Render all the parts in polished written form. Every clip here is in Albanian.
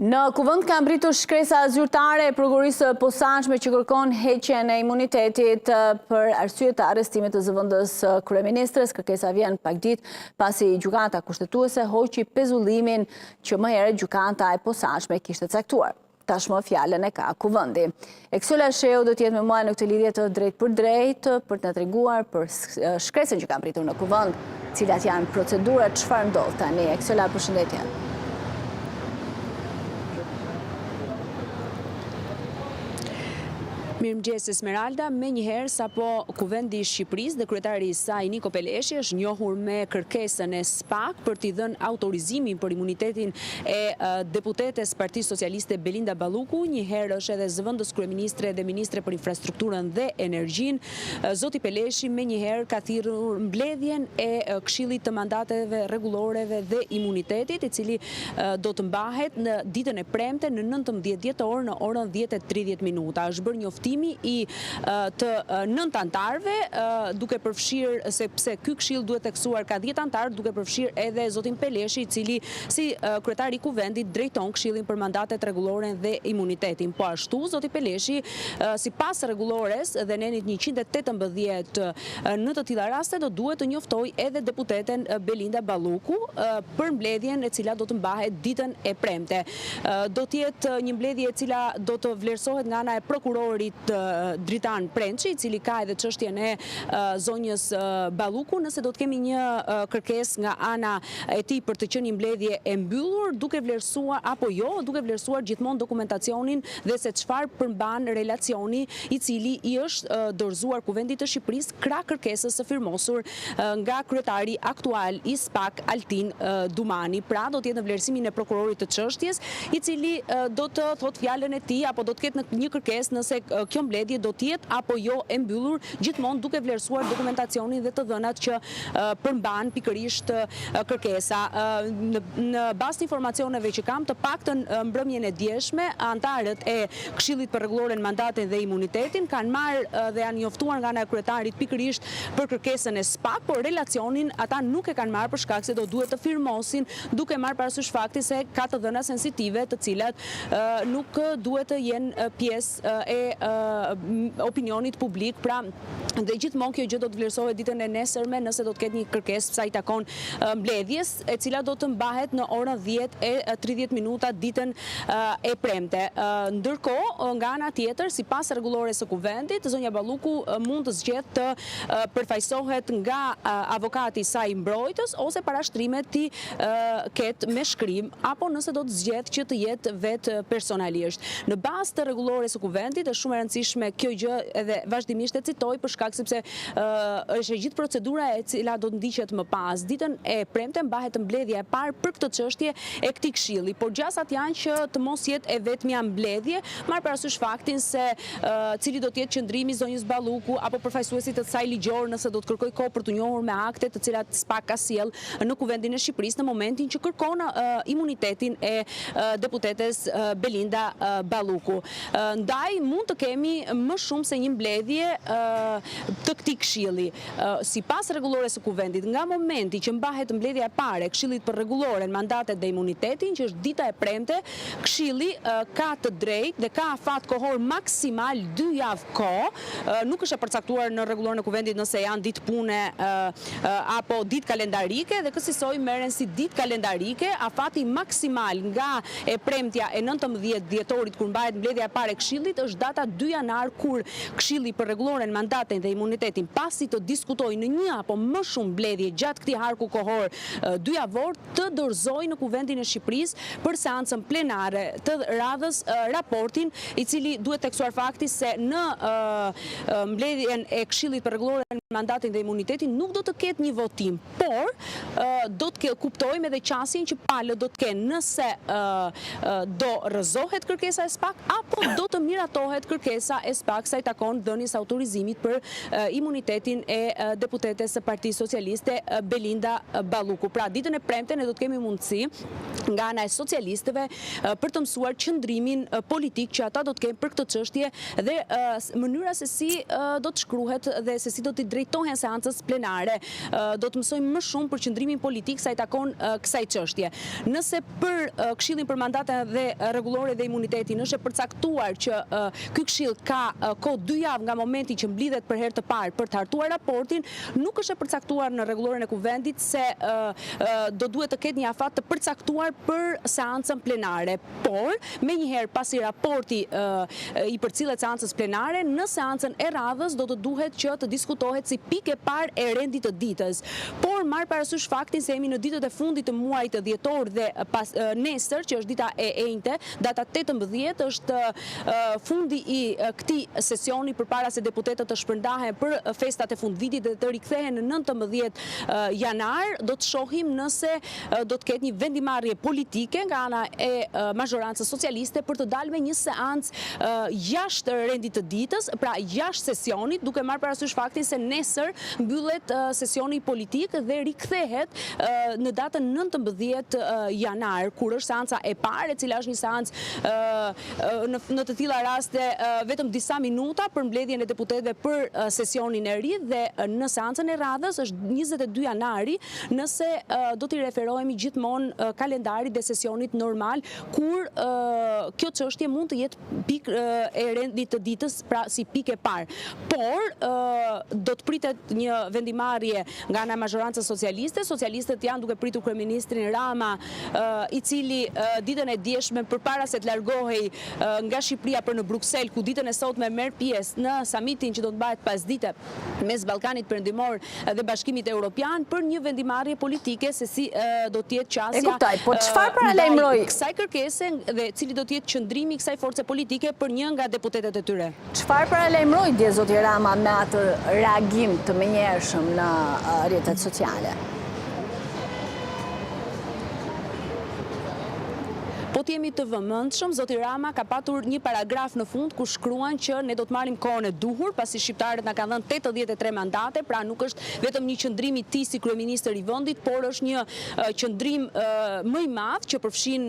Në kuvend ka mbritur shkresa zyrtare e prokurisë posaçme që kërkon heqjen e imunitetit për arsye të arrestimit të zëvendës kryeministres. Kërkesa vjen pak ditë pasi gjykata kushtetuese hoqi pezullimin që më herët gjykata e posaçme kishte caktuar. Tashmë fjalën e ka kuvendi. Eksola Sheu do të jetë me mua në këtë lidhje të drejt për drejt për të na treguar për shkresën që ka mbritur në kuvend, cilat janë procedurat, çfarë ndodh tani. Eksola, përshëndetje. Mirëmëngjes Esmeralda, me njëherë sapo Kuvendi i Shqipërisë dhe kryetari i saj Niko Peleshi është njohur me kërkesën e SPAK për t'i dhënë autorizimin për imunitetin e deputetes Partisë Socialiste Belinda Balluku, njëherë është edhe zëvendës kryeministre dhe ministre për infrastrukturën dhe energjinë. Zoti Peleshi me njëherë ka thirrur mbledhjen e Këshillit të Mandateve Rregulloreve dhe Imunitetit, i cili do të mbahet në ditën e premte në 19 dhjetor në orën 10:30. Është bërë njoftim i të 9 antarëve, duke përfshirë, sepse ky këshill duhet teksuar ka 10 antarë, duke përfshirë edhe zotin Peleshi, i cili si kryetari i kuvendit drejton Këshillin për mandatet rregullore dhe imunitetin. Po ashtu zoti Peleshi, sipas rregullores dhe nenit 118 në të tilla raste do duhet të njoftoj edhe deputeten Belinda Balluku për mbledhjen e cila do të mbahet ditën e premte. Do të jetë një mbledhje e cila do të vlerësohet nga ana e prokurorit Dritan Prençi, i cili ka edhe çështjen e zonjës Balluku, nëse do të kemi një kërkesë nga ana e tij për të qenë një mbledhje e mbyllur, duke vlerësuar apo jo, duke vlerësuar gjithmonë dokumentacionin dhe se çfarë përmban relacioni i cili i është dorëzuar Kuvendit të Shqipërisë krah kërkesës së firmosur nga kryetari aktual i SPAK Altin Dumani. Pra do të jetë në vlerësimin e prokurorit të çështjes, i cili do të thotë fjalën e tij apo do të ketë një kërkesë nëse kjo mbledhje do të jetë apo jo e mbyllur, gjithmonë duke vlerësuar dokumentacionin dhe të dhënat që përmban pikërisht kërkesa. Në bazë të informacioneve që kam, të paktën mbrëmjen e djeshme, antarët e Këshillit për rregulloren mandatin dhe imunitetin kanë marrë dhe janë njoftuar nga ana e kryetarit pikërisht për kërkesën e SPAK, por relacionin ata nuk e kanë marrë për shkak se do duhet të firmosin, duke marrë parasysh faktin se ka të dhëna sensitive të cilat nuk duhet të jenë pjesë e opinionit publik. Pra dhe gjithmonë kjo gjë do të vlerësohet ditën e nesërme nëse do të ketë një kërkesë sa i takon mbledhjes, e cila do të mbahet në orën 10:30 ditën e premte. Ndërkohë, nga ana tjetër, sipas rregullores së kuvendit, zonja Balluku mund të zgjedhë të përfaqësohet nga avokati i saj mbrojtës ose parashtrimet ti ketë me shkrim, apo nëse do të zgjedhë që të jetë vetë personalisht. Në bazë të rregullores së kuvendit është shumë e rëndësishme kjo gjë, edhe vazhdimisht e citoj për shkak sepse është gjithë procedura e cila do të ndiqet më pas. Ditën e premte mbahet mbledhja e parë për këtë çështje e këtij këshilli, por gjasat janë që të mos jetë e vetmja mbledhje, marr parasysh faktin se cili do të jetë qëndrimi i zonjës Balluku apo përfaqësuesit të saj ligjor nëse do të kërkoj kohë për të njohur me akte të cilat SPAK ka sjell në Kuvendin e Shqipërisë në momentin që kërkon imunitetin e deputetes Belinda Balluku. Ndaj mund të kemi më shumë se një mbledhje të këtij këshilli. Sipas rregullores së kuvendit, nga momenti që mbahet mbledhja e parë e Këshillit për rregulloren mandatet dhe imunitetin, që është dita e premte, këshilli ka të drejtë dhe ka afat kohor maksimal 2 javë kohë. Nuk është e përcaktuar në rregulloren e kuvendit nëse janë ditë pune apo ditë kalendarike, dhe kësaj merren si ditë kalendarike. Afati maksimal nga e premtja e 19 dhjetorit kur mbahet mbledhja e parë e këshillit është data 2 janar, kur Këshilli për rregulloren mandatin dhe imunitetin, pasi të diskutojë në një apo më shumë mbledhje gjatë këtij harku kohor 2 javor, të dorëzojë në Kuvendin e Shqipërisë për seancën plenare të radhës raportin, i cili duhet tekstuar fakti se në mbledhjen e Këshillit për rregulloren mandatin dhe imunitetin nuk do të ketë një votim, por do të kuptojmë edhe qasjen që palët do të kenë nëse do rrëzohet kërkesa e SPAK apo do të miratohet kërkesa e SPAK sa i takon dhënies autorizimit për imunitetin e deputetes së Partisë Socialiste Belinda Balluku. Pra ditën e premte ne do të kemi mundësi nga ana e socialistëve për të mësuar qëndrimin politik që ata do të kenë për këtë çështje dhe mënyra se si do të shkruhet dhe se si do të drejtohen seancës plenare. Do të mësojmë më shumë për qëndrimin politik sa i takon kësaj çështje. Nëse për Këshillin për mandatet dhe rregullore dhe imunitetin është e përcaktuar që ky këshill ka kohë 2 javë nga momenti që mblidhet për herë të parë për të hartuar raportin, nuk është e përcaktuar në rregulloren e kuvendit se do duhet të ketë një afat të përcaktuar për seancën plenare. Por, menjëherë pasi raporti i përcillet seancës plenare, në seancën e radhës do të duhet që të diskutohet si pikë e parë e rendit të ditës. Por marr parasysh faktin se jemi në ditët e fundit të muajit dhjetor dhe nesër, që është dita e enjte, data 18 është fundi i këtij sesioni përpara se deputetët të shpërndahen për festat e fundvitit dhe të rikthehen në 19 janar. Do të shohim nëse do të ketë një vendimarrje politike nga ana e mazhorancës socialiste për të dalë me një seancë jashtë rendit të ditës, pra jashtë sesionit, duke marrë parasysh faktin se nesër mbyllet sesioni politik dhe rikthehet në datën 19 janar, kur është seanca e parë, e cila është një seancë në të tilla raste vetëm disa minuta për mbledhjen e deputetëve për sesionin e ri, dhe në seancën e radhës është 22 janari, nëse do t'i referohemi gjithmonë kalendarit dhe sesionit normal, kur kjo çështje mund të jetë pikë e rendit të ditës, pra si pikë e parë. Por do të pritet një vendimarrje nga ana e mazhorancës socialiste. Socialistët janë duke pritur kryeministrin Rama, i cili ditën e dieshme përpara se të largohej nga Shqipëria për në Bruksel, ku ditën e sotme merr pjesë në samitin që do të bëhet pasdite mes Ballkanit Perëndimor dhe Bashkimit Evropian, për një vendimarrje politike se si do të jetë qasja. E kuptoj, po çfarë paralajmëroi kësaj kërkese dhe cili do të jetë qëndrimi i kësaj force politike për një nga deputetët e tyre? Çfarë paralajmëroi dje zoti Rama me atë reagim të menjëhershëm në rrjetet sociale? Po të jemi të vëmendshëm, zoti Rama ka patur një paragraf në fund ku shkruan që ne do të marrim kohën e duhur, pasi shqiptarët na kanë dhënë 83 mandate, pra nuk është vetëm një qëndrim i tij si kryeministër i vendit, por është një qëndrim më i madh që përfshin,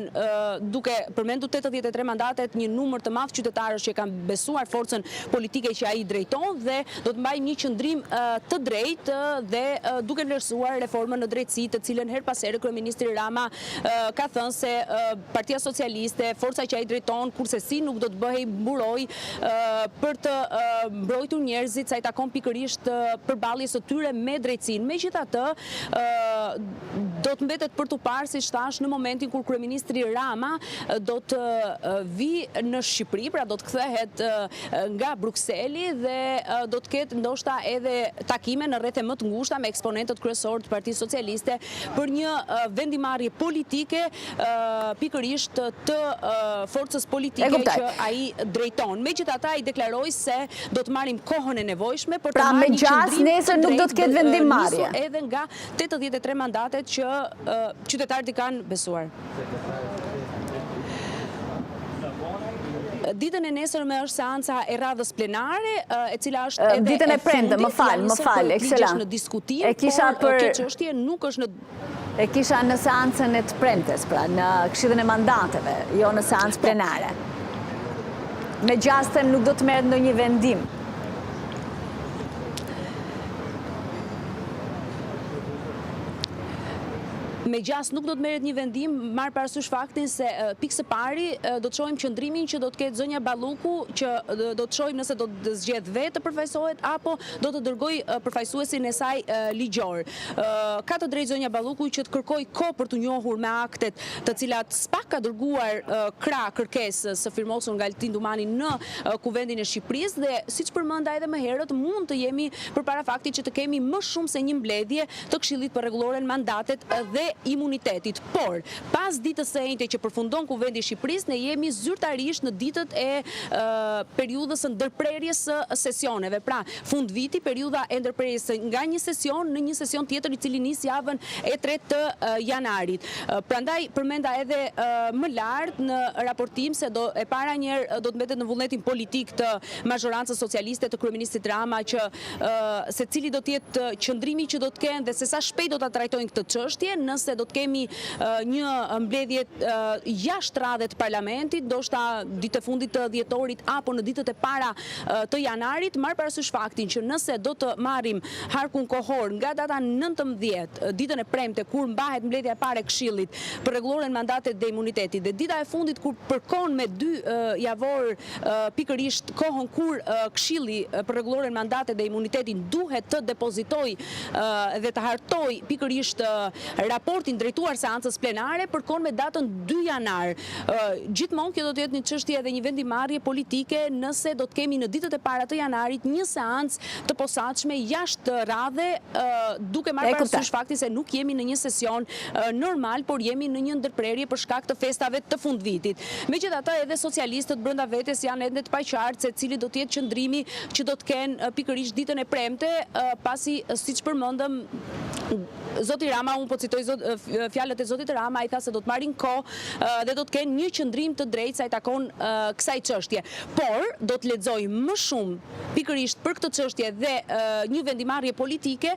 duke përmendur 83 mandatet, një numër të madh qytetarësh që kanë besuar forcën politike që ai drejton, dhe do të mbajmë një qëndrim të drejtë dhe duke vlerësuar reformën në drejtësi, të cilën her pas here kryeministri Rama ka thënë se Partia Socialiste, forca që ai drejton, kurse si nuk do të bëhej mburoj për të mbrojtur njerëzit sa i takon pikërisht përballjes së tyre me drejtësinë. Megjithatë, do të mbetet për tu parë, siç thash, në momentin kur kryeministri Rama do të vi në Shqipëri, pra do të kthehet nga Brukseli dhe do të ketë ndoshta edhe takime në rrethe më të ngushta me eksponentët kryesorë të Partisë Socialiste për një vendimarrje politike pikërisht të forcës politike që ai drejton. Megjithatë, ai deklaroi se do të marrim kohën e nevojshme për të marrë një qëndrim nesër nuk do të ketë vendimarrje. Edhe nga 83 mandatet që qytetarët i kanë besuar. Ditën e nesërme është seanca e radhës plenare, e cila është edhe ditën e premte, më fal, në diskutim, por kjo çështje nuk është E kisha në seancën e të premtes, pra në Këshillin e mandateve, jo në seancë plenare. Me gjastën nuk do të merret ndonjë vendim. Me gjas nuk do të merret një vendim, marr parasysh faktin se pikë së pari do të shohim qëndrimin që do të ketë zonja Balluku, që do të shohim nëse do të zgjedh vetë të përfaqësohet apo do të dërgoj përfaqësuesin e saj ligjor. Ka të drejtë zonja Balluku që të kërkoj kohë për të njohur me aktet, të cilat s'pak ka dërguar kërkesë së firmosur nga Altin Dumani në Kuvendin e Shqipërisë, dhe siç përmenda edhe më herët, mund të jemi përpara faktit që të kemi më shumë se një mbledhje të Këshillit për rregulloren mandatet dhe imunitetit. Por, pas ditës së enjte që përfundon Kuvendi i Shqipërisë, ne jemi zyrtarisht në ditët e periudhës së ndërprerjes së sesioneve. Pra, fund viti, periudha e ndërprerjes nga një sesion në një sesion tjetër, i cili nis javën e 3 të janarit. Prandaj përmenda edhe më lart në raportim se e para njerë do të mbetet në vullnetin politik të mazhorancës socialiste të kryeministit Rama, që se cili do të jetë qëndrimi që do të kenë dhe se sa shpejt do ta trajtojnë këtë çështje, nëse nëse do të kemi një mbledhje jashtë radhet parlamentit, ndoshta ditë e fundit të dhjetorit apo në ditët e para të janarit, marr parasysh faktin që nëse do të marrim harkun kohor nga data 19, ditën e premte kur mbahet mbledhja e parë e Këshillit për rregulloren mandatet dhe imunitetit, dhe dita e fundit kur përkon me 2 javor pikërisht kohën kur Këshilli për rregulloren mandatet dhe imunitetin duhet të depozitoj dhe të hartoj pikërisht raportin drejtuar seancës plenare, përkon me datën 2 janar. Gjithmonë kjo do të jetë një çështje edhe një vendimarrje politike nëse do të kemi në ditët e para të janarit një seancë të posaçme jashtë radhe, duke marrë parasysh faktin se nuk jemi në një sesion normal, por jemi në një ndërprerje për shkak të festave të fundvitit. Megjithatë, edhe socialistët brenda vetes janë ende të paqartë se cili do të jetë qëndrimi që do të kenë pikërisht ditën e premte, pasi siç përmendëm Zoti Rama, unë po citoj fjalët e Zotit Rama, ai tha se do të marrin kohë dhe do të kenë një qëndrim të drejtë sa i takon kësaj çështje. Por do të lexoj më shumë pikërisht për këtë çështje dhe një vendimarrje politike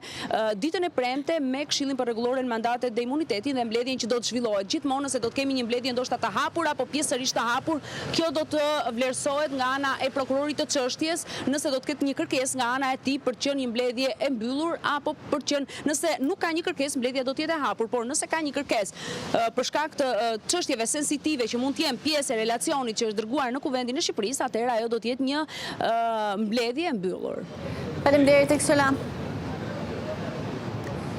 ditën e premte me Këshillin për rregulloren mandatet dhe imunitetin dhe mbledhjen që do të zhvillohet. Gjithmonë nëse do të kemi një mbledhje ndoshta të hapur apo pjesërisht të hapur, kjo do të vlerësohet nga ana e prokurorit të çështjes, nëse do të ketë një kërkesë nga ana e tij për të qenë një mbledhje e mbyllur apo për të qenë, nëse nuk ka një kërkesë, mbledhja do të jetë e hapur, por nëse ka një kërkesë për shkak të çështjeve sensitive që mund të jenë pjesë e relacionit që është dërguar në Kuvendin e Shqipërisë, atëherë ajo do të jetë një mbledhje e mbyllur. Faleminderit Eksela.